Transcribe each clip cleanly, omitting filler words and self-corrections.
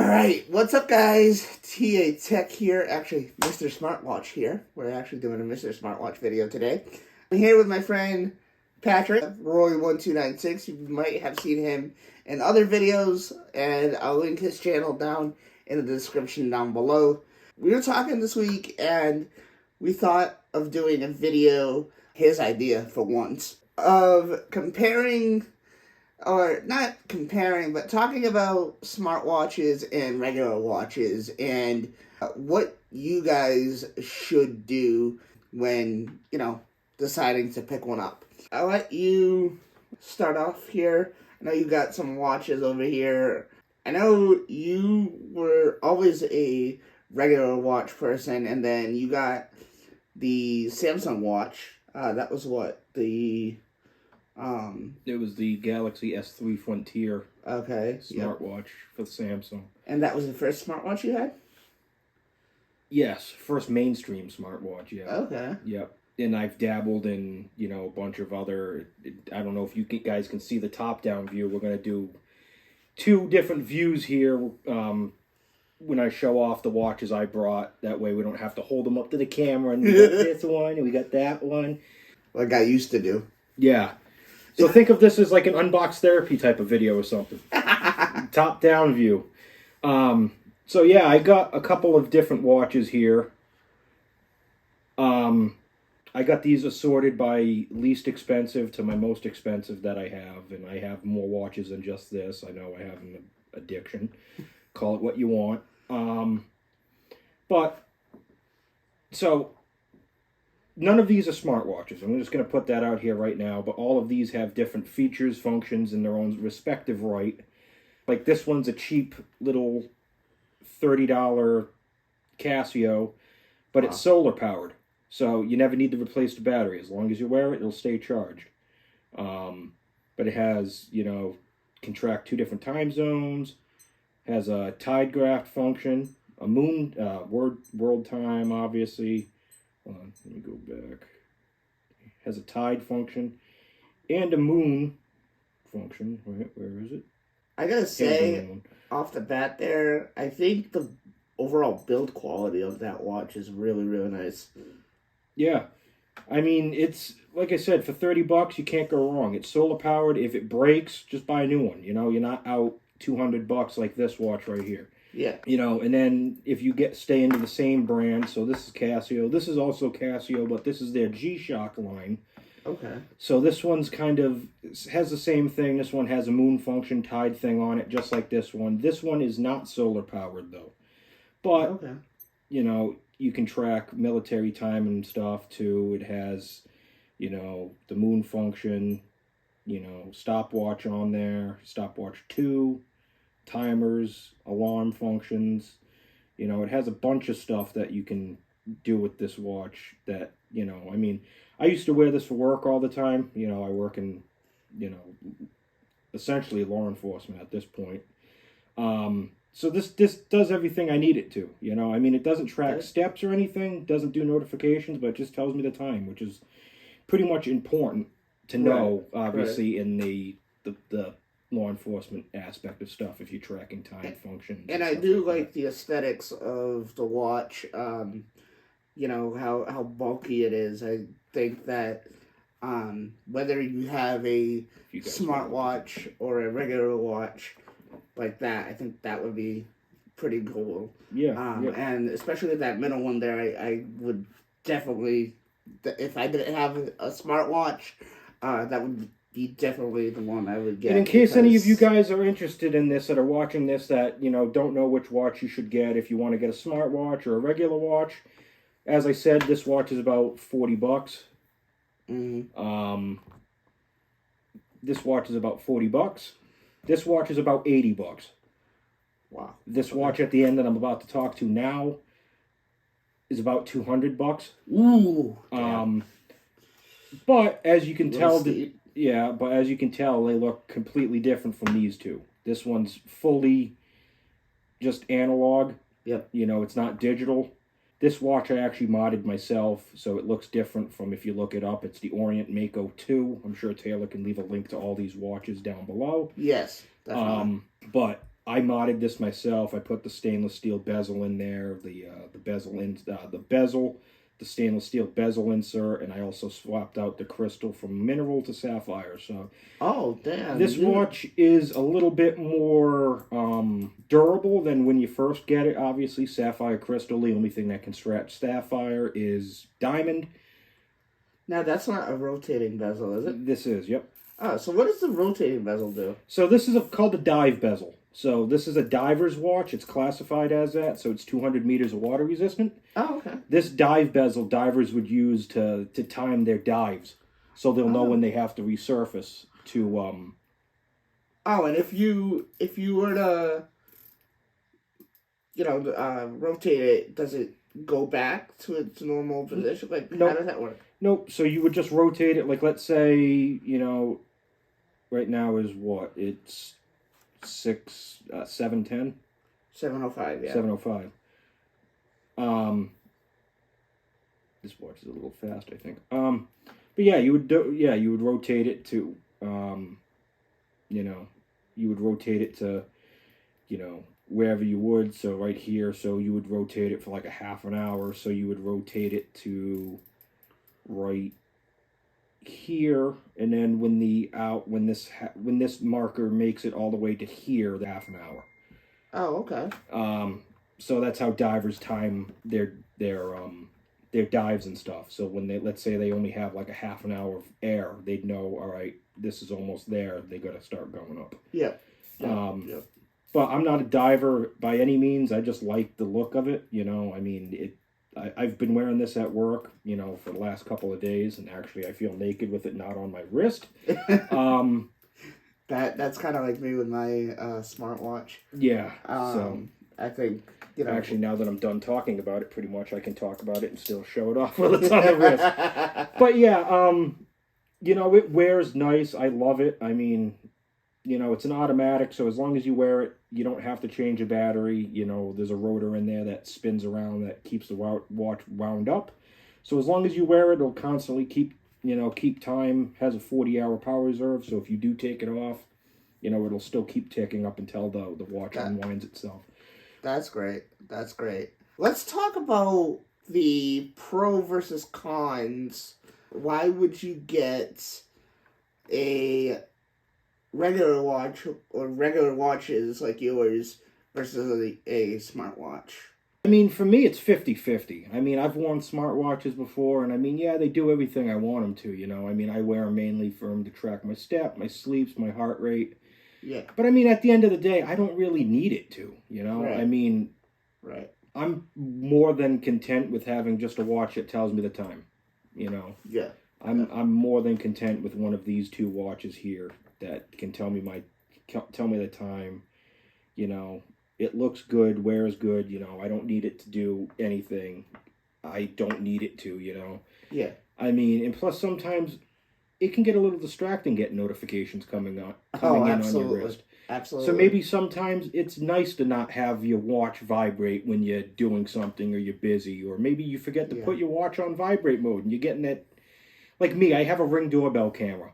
Alright, what's up guys? TA Tech here, actually Mr. Smartwatch here. We're actually doing a Mr. Smartwatch video today. I'm here with my friend Patrick, Roy1296. You might have seen him in other videos, and I'll link his channel down in the description down below. We were talking this week, and we thought of doing a video, his idea for once, of comparing, or not comparing, but talking about smartwatches and regular watches and what you guys should do when, deciding to pick one up. I'll let you start off here. I know you got some watches over here. I know you were always a regular watch person, and then you got the Samsung watch. That was what? It was the Galaxy S3 Frontier smartwatch for Samsung. And that was the first smartwatch you had? Yes, first mainstream smartwatch, yeah. Okay. Yep. And I've dabbled in, a bunch of other, I don't know if you guys can see the top-down view. We're going to do two different views here when I show off the watches I brought. That way we don't have to hold them up to the camera, and we got this one, and we got that one. Like I used to do. Yeah. So think of this as like an unbox therapy type of video or something. Top-down view. So yeah, I got a couple of different watches here. I got these assorted by least expensive to my most expensive that I have. And I have more watches than just this. I know I have an addiction. Call it what you want. So none of these are smartwatches. I'm just going to put that out here right now. But all of these have different features, functions, in their own respective right. Like this one's a cheap little $30 Casio, but it's solar powered. So you never need to replace the battery. As long as you wear it, it'll stay charged. But it has, can track 2 different time zones, has a tide graph function, a moon, world time, obviously. Hold on, let me go back. Has a tide function and a moon function. Where is it? I gotta say, off the bat there, I think the overall build quality of that watch is really, really nice. Yeah. I mean, it's, like I said, for $30, you can't go wrong. It's solar powered. If it breaks, just buy a new one. You're not out $200 like this watch right here. Yeah. And then if you stay into the same brand, so this is Casio. This is also Casio, but this is their G-Shock line. Okay. So this one's kind of, has the same thing. This one has a moon function tide thing on it, just like this one. This one is not solar powered, though. But, okay. You can track military time and stuff, too. It has, the moon function, stopwatch on there, stopwatch 2, timers, alarm functions. It has a bunch of stuff that you can do with this watch that, I used to wear this for work all the time. I work in, essentially law enforcement at this point. So this does everything I need it to, it doesn't track steps or anything, doesn't do notifications, but it just tells me the time, which is pretty much important to know, obviously, in the law enforcement aspect of stuff, if you're tracking time functions. And I do like the aesthetics of the watch, how bulky it is. I think that whether you have a smartwatch or a regular watch like that, I think that would be pretty cool. Yeah. And especially that middle one there, I would definitely, if I didn't have a smartwatch, that would be definitely the one I would get. And in case any of you guys are interested in this, that are watching this, that, don't know which watch you should get, if you want to get a smartwatch or a regular watch, as I said, this watch is about $40. Mm-hmm. This watch is about $40. This watch is about $80. Wow. This watch at the end that I'm about to talk to now is about $200. Ooh. But as you can tell, as you can tell, they look completely different from these two. This one's fully just analog. Yep. It's not digital. This watch I actually modded myself, so it looks different from, if you look it up, it's the Orient Mako 2. I'm sure Taylor can leave a link to all these watches down below. Yes, definitely. But I modded this myself. I put the stainless steel bezel in there, the bezel, the stainless steel bezel insert, and I also swapped out the crystal from mineral to sapphire. So Oh, damn. this watch is a little bit more durable than when you first get it. Obviously, sapphire crystal, the only thing that can stretch sapphire is diamond. Now, that's not a rotating bezel, is it? This is, yep. Oh, so what does the rotating bezel do? So this is called a dive bezel. So this is a diver's watch. It's classified as that, so it's 200 meters of water resistant. Oh, okay. This dive bezel, divers would use to time their dives, so they'll know when they have to resurface to... Oh, and if you were to, rotate it, does it go back to its normal position? Like, nope. How does that work? Nope. So you would just rotate it, like, let's say, right now is what? It's 7:10? 7:05, yeah. 7:05. This watch is a little fast, I think. But yeah, you would rotate it to, you would rotate it to, wherever you would. So right here, so you would rotate it for like a half an hour. So you would rotate it to right here, and then when this marker makes it all the way to here, the half an hour. Oh, okay. So that's how divers time their dives and stuff. So when let's say they only have like a half an hour of air, they'd know, all right, this is almost there. They got to start going up. Yeah. But I'm not a diver by any means. I just like the look of it. I mean, I've been wearing this at work, for the last couple of days, and actually I feel naked with it not on my wrist. That's kind of like me with my smartwatch. Yeah. So I think actually, now that I'm done talking about it, pretty much I can talk about it and still show it off while it's on the wrist. But yeah, it wears nice. I love it. I mean, it's an automatic, so as long as you wear it, you don't have to change a battery. There's a rotor in there that spins around that keeps the watch wound up. So as long as you wear it, it'll constantly keep time. Has a 40-hour power reserve, so if you do take it off, it'll still keep ticking up until the watch unwinds itself. That's great. That's great. Let's talk about the pro versus cons. Why would you get a regular watch or regular watches like yours versus a smartwatch? I mean, for me, it's 50-50. I mean, I've worn smartwatches before, and I mean, yeah, they do everything I want them to, I mean, I wear them mainly for them to track my step, my sleeps, my heart rate. Yeah. But I mean, at the end of the day, I don't really need it to, Right. I mean, right. I'm more than content with having just a watch that tells me the time, Yeah. I'm more than content with one of these two watches here that can tell me the time. It looks good, wears good. I don't need it to do anything. I don't need it to. Yeah. I mean, and plus sometimes it can get a little distracting getting notifications coming in on your wrist. Absolutely. So maybe sometimes it's nice to not have your watch vibrate when you're doing something or you're busy, or maybe you forget to put your watch on vibrate mode and you're getting that. Like me, I have a Ring doorbell camera.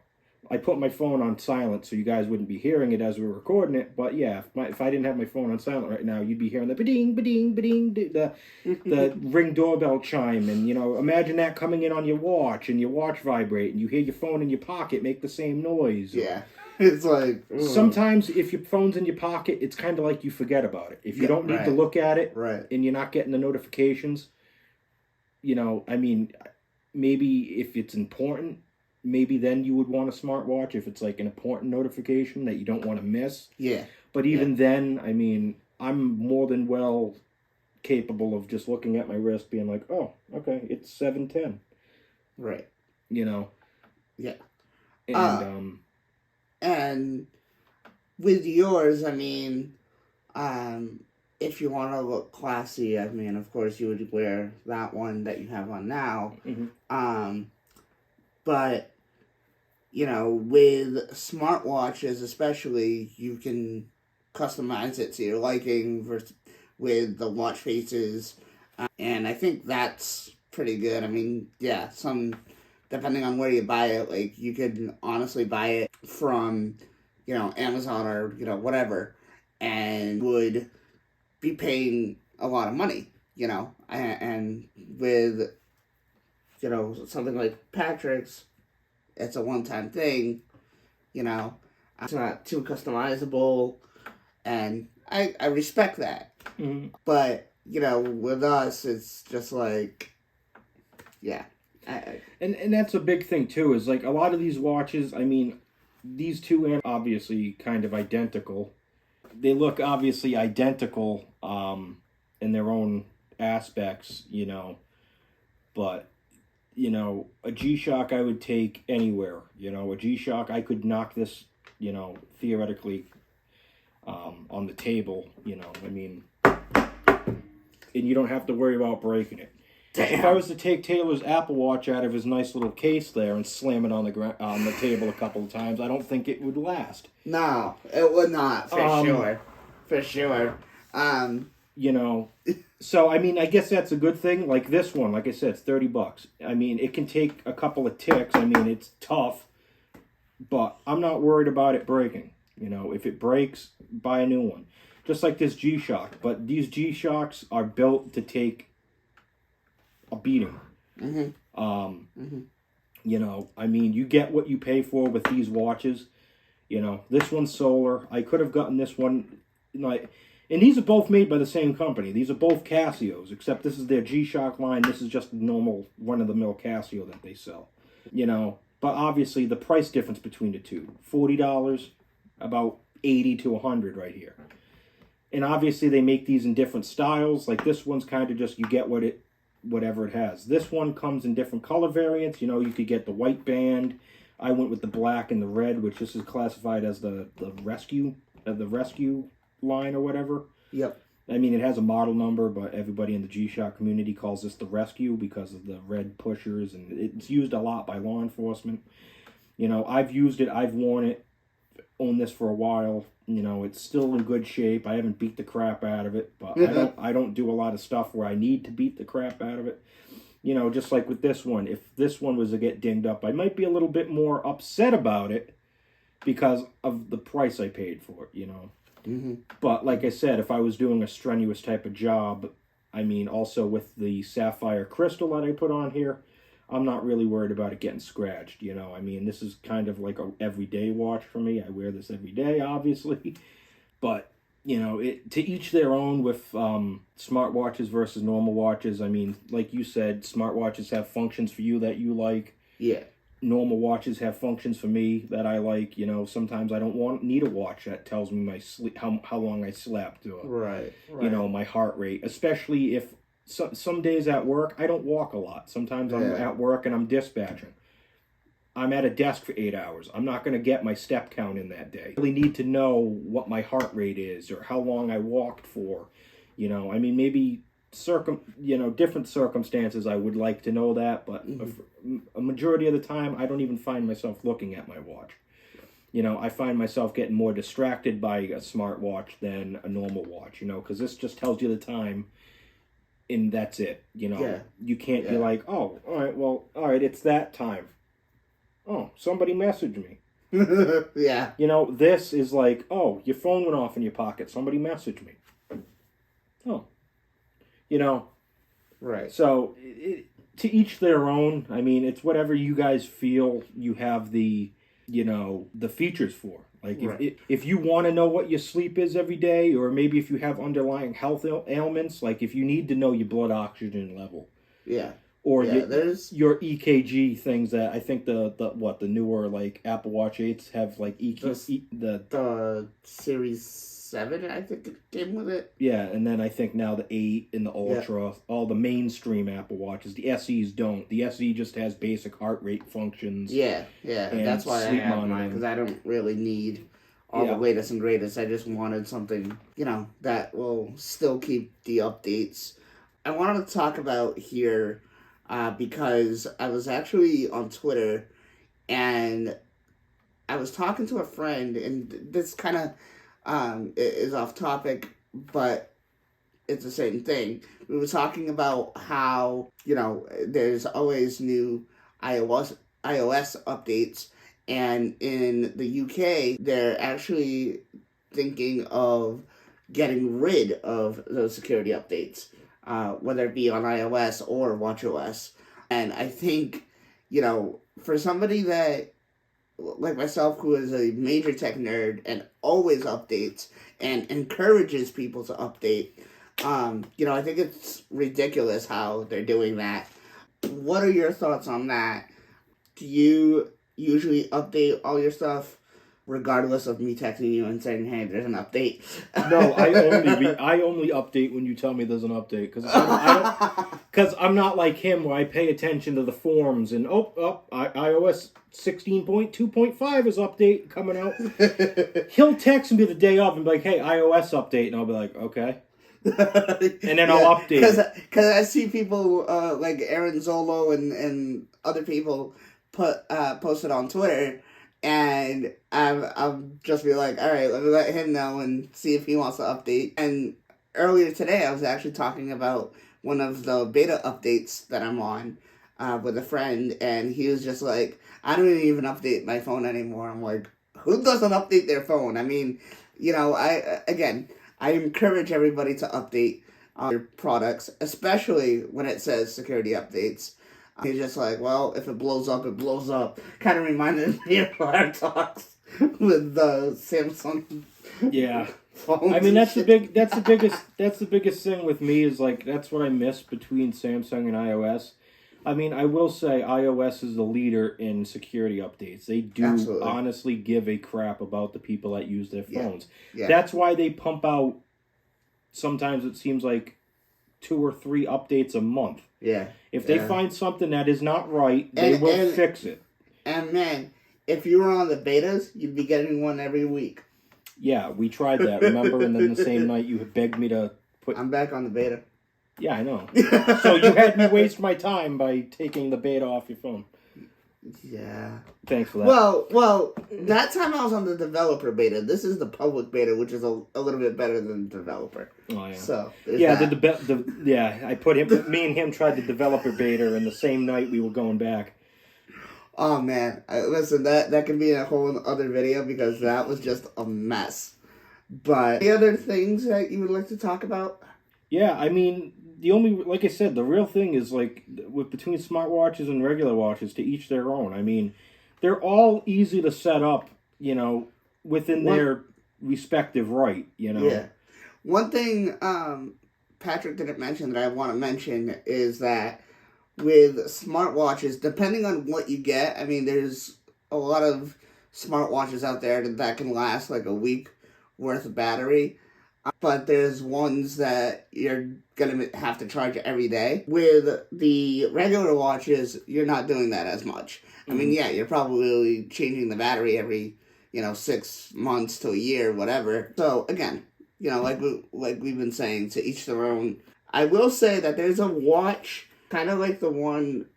I put my phone on silent so you guys wouldn't be hearing it as we were recording it. But yeah, if I didn't have my phone on silent right now, you'd be hearing the ba-ding, ba-ding, ba-ding, the Ring doorbell chime. And, imagine that coming in on your watch and your watch vibrate and you hear your phone in your pocket make the same noise. Yeah. It's like... Sometimes if your phone's in your pocket, it's kind of like you forget about it. If you don't need to look at it and you're not getting the notifications, I mean, maybe if it's important... Maybe then you would want a smartwatch if it's like an important notification that you don't want to miss. Yeah. But even then, I mean, I'm more than well capable of just looking at my wrist being like, oh, okay, it's 7:10. Right. Yeah. And and with yours, I mean, if you want to look classy, I mean, of course, you would wear that one that you have on now. Mm-hmm. But with smartwatches especially, you can customize it to your liking with the watch faces. And I think that's pretty good. I mean, yeah, depending on where you buy it, like, you could honestly buy it from, Amazon or, whatever. and would be paying a lot of money, and with, something like Patrick's, it's a one-time thing, it's not too customizable, and I respect that. Mm-hmm. But, with us, it's just like, yeah. And that's a big thing, too, is like a lot of these watches, I mean, these two are obviously kind of identical. They look obviously identical in their own aspects, but, a G-Shock I would take anywhere. A G-Shock, I could knock this, theoretically on the table, I mean, and you don't have to worry about breaking it. Damn. If I was to take Taylor's Apple Watch out of his nice little case there and slam it on the table a couple of times, I don't think it would last. No, it would not, for sure. For sure. So, I mean, I guess that's a good thing. Like this one, like I said, it's $30. I mean, it can take a couple of ticks. I mean, it's tough, but I'm not worried about it breaking. If it breaks, buy a new one. Just like this G-Shock. But these G-Shocks are built to take a beating. Mm-hmm. I mean, you get what you pay for with these watches. This one's solar. I could have gotten this one, and these are both made by the same company. These are both Casios, except this is their G-Shock line. This is just normal run-of-the-mill Casio that they sell. But obviously the price difference between the two, $40, about $80 to $100 right here. And obviously they make these in different styles. Like this one's kind of just, you get whatever it has. This one comes in different color variants. You could get the white band. I went with the black and the red, which this is classified as the rescue line or whatever. Yep. I mean, it has a model number, but everybody in the G-Shock community calls this the rescue because of the red pushers, and it's used a lot by law enforcement. I've used it, I've worn it, owned this for a while. It's still in good shape. I haven't beat the crap out of it, but I don't do a lot of stuff where I need to beat the crap out of it. Just like with this one, if this one was to get dinged up, I might be a little bit more upset about it because of the price I paid for it, Mm-hmm. But like I said, if I was doing a strenuous type of job, I mean, also with the sapphire crystal that I put on here, I'm not really worried about it getting scratched, I mean, this is kind of like a everyday watch for me. I wear this every day, obviously. But, to each their own with smartwatches versus normal watches. I mean, like you said, smartwatches have functions for you that you like. Yeah. Normal watches have functions for me that I like. Sometimes I don't need a watch that tells me my sleep, how long I slept, or right. My heart rate. Especially if some days at work I don't walk a lot. Sometimes I'm at work and I'm dispatching. I'm at a desk for 8 hours. I'm not going to get my step count in that day. I really need to know what my heart rate is or how long I walked for. I mean, maybe different circumstances I would like to know that, but a majority of the time I don't even find myself looking at my watch. I find myself getting more distracted by a smartwatch than a normal watch, because this just tells you the time and that's it. You can't be like, oh, all right, it's that time. Oh, somebody messaged me. Yeah. This is like, oh, your phone went off in your pocket. Somebody messaged me. Oh. Right. So, to each their own. I mean, it's whatever you guys feel you have the features for. Like, if you want to know what your sleep is every day, or maybe if you have underlying health ailments, like if you need to know your blood oxygen level. Yeah. Or there's your EKG things that I think the newer like Apple Watch 8s have like the Series 7, I think it came with it. Yeah, and then I think now the 8 and the Ultra, all the mainstream Apple Watches, the SEs don't. The SE just has basic heart rate functions. Yeah, and that's why I have mine, because I don't really need all the latest and greatest. I just wanted something, that will still keep the updates. I wanted to talk about here, because I was actually on Twitter, and I was talking to a friend, and this kind of is off topic, but it's the same thing. We were talking about how, there's always new iOS updates, and in the UK, they're actually thinking of getting rid of those security updates, whether it be on iOS or watchOS. And I think, for somebody that, like myself, who is a major tech nerd and always updates and encourages people to update, I think it's ridiculous how they're doing that. What are your thoughts on that? Do you usually update all your stuff regardless of me texting you and saying, "Hey, there's an update"? No, I only update when you tell me there's an update because I'm not like him where I pay attention to the forums and iOS 16.2.5 is update coming out. He'll text me the day of and be like, "Hey, iOS update," and I'll be like, "Okay." And then I'll update. Because I see people like Aaron Zolo and other people posted on Twitter, and I'm just be like, all right, let me let him know and see if he wants to update. And earlier today, I was actually talking about one of the beta updates that I'm on with a friend, and he was just like, I don't even update my phone anymore. I'm like, who doesn't update their phone? I mean, I encourage everybody to update their products, especially when it says security updates. He's just like, well, if it blows up, it blows up. Kind of reminded me of our talks with the Samsung. Yeah, I mean that's the biggest thing with me is like that's what I miss between Samsung and iOS. I mean, I will say iOS is the leader in security updates. They do Absolutely. honestly give a crap about the people that use their phones. Yeah. That's why they pump out, sometimes it seems like 2 or 3 updates a month. Yeah. If they find something that is not right, they will fix it. And man, if you were on the betas, you'd be getting one every week. Yeah, we tried that, remember? And then the same night you begged me to put... I'm back on the beta. Yeah, I know. So you had me waste my time by taking the beta off your phone. Yeah. Thanks for that. Well, that time I was on the developer beta. This is the public beta, which is a little bit better than the developer. Oh, yeah. So, yeah, I put him, me and him tried the developer beta, and the same night we were going back. Oh, man. Listen, that can be a whole other video because that was just a mess. But any other things that you would like to talk about? Yeah, I mean, the only, like I said, the real thing is like with between smartwatches and regular watches, to each their own. I mean, they're all easy to set up, within their respective right, Yeah. One thing Patrick didn't mention that I want to mention is that with smartwatches, depending on what you get, I mean, there's a lot of smartwatches out there that can last like a week worth of battery. But there's ones that you're going to have to charge every day. With the regular watches, you're not doing that as much. Mm-hmm. I mean, yeah, you're probably changing the battery every, 6 months to a year, whatever. So, again, like we've been saying, to each their own. I will say that there's a watch, kind of like the one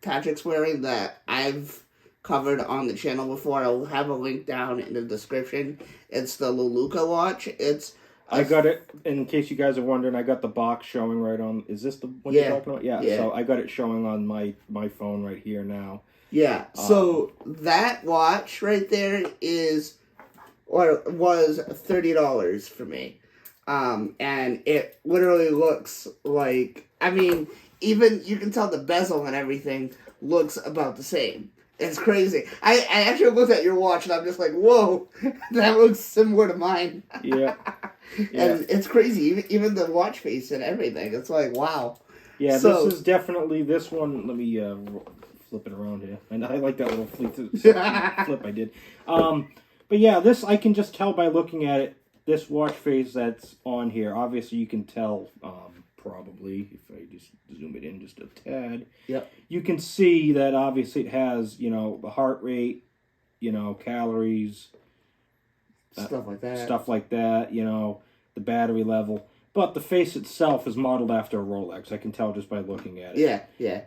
Patrick's wearing, that I've covered on the channel before. I'll have a link down in the description. It's the Luluka watch. I got it, in case you guys are wondering, I got the box showing right on, is this the one you're talking about? Yeah, so I got it showing on my phone right here now. Yeah, so that watch right there was $30 for me. And it literally looks like, I mean, even you can tell the bezel and everything looks about the same. It's crazy. I actually looked at your watch and I'm just like, whoa, that looks similar to mine. Yeah. And it's crazy. Even the watch face and everything. It's like, wow. Yeah, so, this is definitely this one. Let me flip it around here. And I like that little flip I did. But yeah, this I can just tell by looking at it. This watch face that's on here. Obviously, you can tell probably if I just zoom it in just a tad. Yep. You can see that obviously it has, the heart rate, calories, stuff like that, the battery level. But the face itself is modeled after a Rolex. I can tell just by looking at it. Yeah.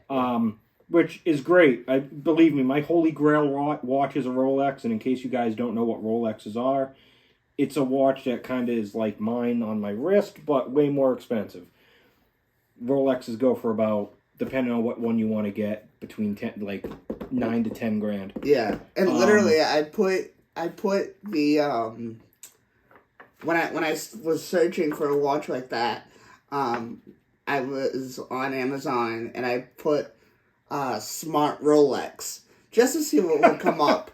Which is great. Believe me, my holy grail watch is a Rolex, and in case you guys don't know what Rolexes are, it's a watch that kind of is like mine on my wrist, but way more expensive. Rolexes go for about, depending on what one you want to get, between 9 to 10 grand. Yeah, and literally, I put the when I was searching for a watch like that, I was on Amazon and I put smart Rolex just to see what would come up.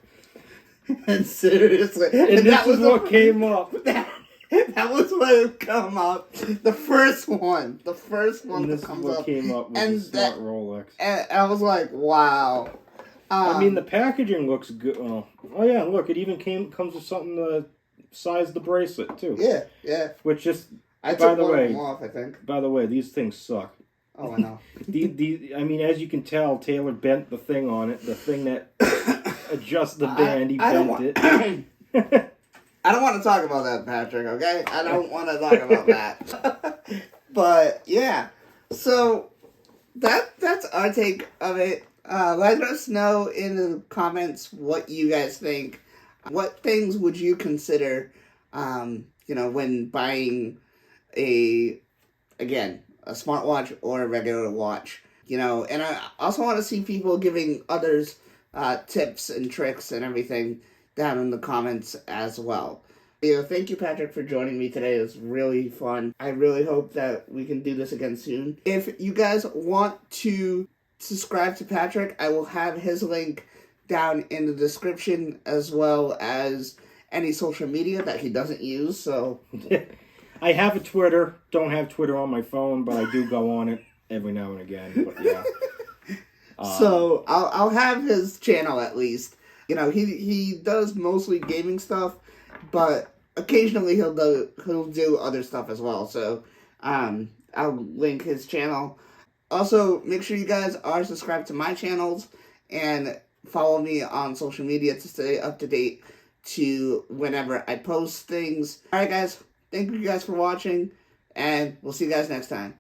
And seriously, and that was what came up. That was what would come up. The first one and that comes up. Came up was the smart Rolex. And I was like, wow. I mean, the packaging looks good. Oh yeah, look, it even comes with something the size of the bracelet too. Yeah. Which just I took one of them off, I think. By the way, these things suck. Oh, I know. I mean, as you can tell, Taylor bent the thing on it. The thing that adjusts the band, he bent it. I don't want to talk about that, Patrick, okay? I don't want to talk about that. But, yeah. So, that's our take of it. Let us know in the comments what you guys think. What things would you consider, when buying a smartwatch or a regular watch? And I also want to see people giving others tips and tricks and everything down in the comments as well. Thank you, Patrick, for joining me today. It was really fun. I really hope that we can do this again soon. If you guys want to subscribe to Patrick, I will have his link down in the description, as well as any social media that he doesn't use. So I have a Twitter. Don't have Twitter on my phone, but I do go on it every now and again. But yeah. So I'll have his channel at least. He does mostly gaming stuff, but occasionally he'll do other stuff as well. So I'll link his channel. Also, make sure you guys are subscribed to my channels and follow me on social media to stay up to date to whenever I post things. Alright guys, thank you guys for watching, and we'll see you guys next time.